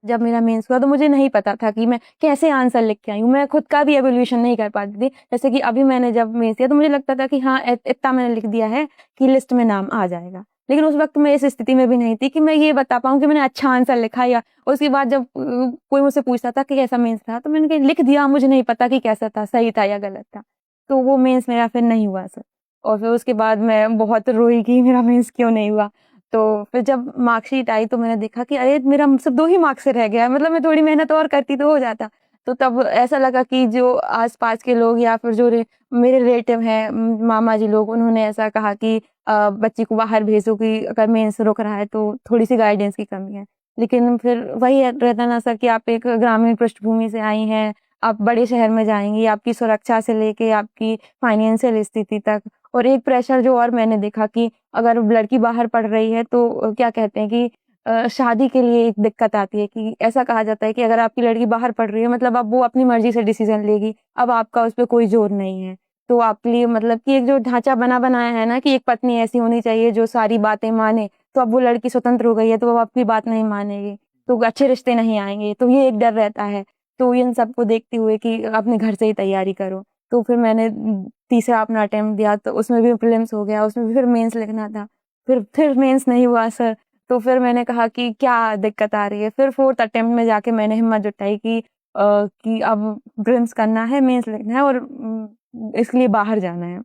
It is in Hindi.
जब मेरा मेंस हुआ तो मुझे नहीं पता था कि मैं कैसे आंसर लिख के आई हूँ। मैं खुद का भी एवोल्यूशन नहीं कर पाती थी। जैसे कि अभी मैंने जब मेंस दिया तो मुझे लगता था कि हाँ, इतना मैंने लिख दिया है कि लिस्ट में नाम आ जाएगा। लेकिन उस वक़्त मैं इस स्थिति में भी नहीं थी कि मैं ये बता पाऊँ कि मैंने अच्छा आंसर लिखा या उसके बाद जब कोई मुझसे पूछता था कि कैसा मेंस था, तो मैंने कहा लिख दिया, मुझे नहीं पता कि कैसा था, सही था या गलत था। तो वो मेंस मेरा फिर नहीं हुआ सर। और फिर उसके बाद मैं बहुत रोई कि मेरा मेंस क्यों नहीं हुआ। तो फिर जब मार्कशीट आई तो मैंने देखा कि अरे! मेरा सिर्फ़ 2 ही मार्क्स से रह गया है, मतलब मैं थोड़ी मेहनत और करती तो हो जाता। तो तब ऐसा लगा कि जो आस-पास के लोग या फिर जो मेरे रिलेटिव हैं, मामा जी लोग, उन्होंने ऐसा कहा कि बच्ची को बाहर भेजो कि अगर मेंस रुक रहा है तो थोड़ी-सी गाइडेंस की कमी है। लेकिन फिर वही रहता ना सर कि आप एक ग्रामीण पृष्ठभूमि से आई हैं, आप बड़े शहर में जाएँगी, आपकी सुरक्षा से लेके आपकी फाइनेंशियल स्थिति तक, और एक प्रेशर जो और मैंने देखा कि अगर लड़की बाहर पढ़ रही है तो क्या कहते हैं कि शादी के लिए एक दिक्कत आती है कि ऐसा कहा जाता है कि अगर आपकी लड़की बाहर पढ़ रही है मतलब अब वो अपनी मर्ज़ी से डिसीज़न लेगी, अब आपका उस पे कोई ज़ोर नहीं है। तो आपके लिए मतलब कि एक जो ढाँचा बना-बनाया है ना कि एक पत्नी ऐसी होनी चाहिए जो सारी बातें माने, तो अब वो लड़की स्वतंत्र हो गई है, तो वो आपकी बात नहीं मानेगी, तो अच्छे रिश्ते नहीं आएँगे, तो ये एक डर रहता है। तो इन सबको देखते हुए कि अपने घर से ही तैयारी करो। तो फिर मैंने तीसरा अपना अटेम्प्ट दिया तो उसमें भी प्रीलिम्स हो गया, उसमें भी फिर मेंस लिखना था। फिर मेंस नहीं हुआ सर, तो फिर मैंने कहा कि क्या दिक्कत आ रही है? फिर 4th अटेम्प्ट में जाके मैंने हिम्मत जुटाई कि अब प्रीलिम्स करना है, मेंस लिखना है और इसके लिए बाहर जाना है।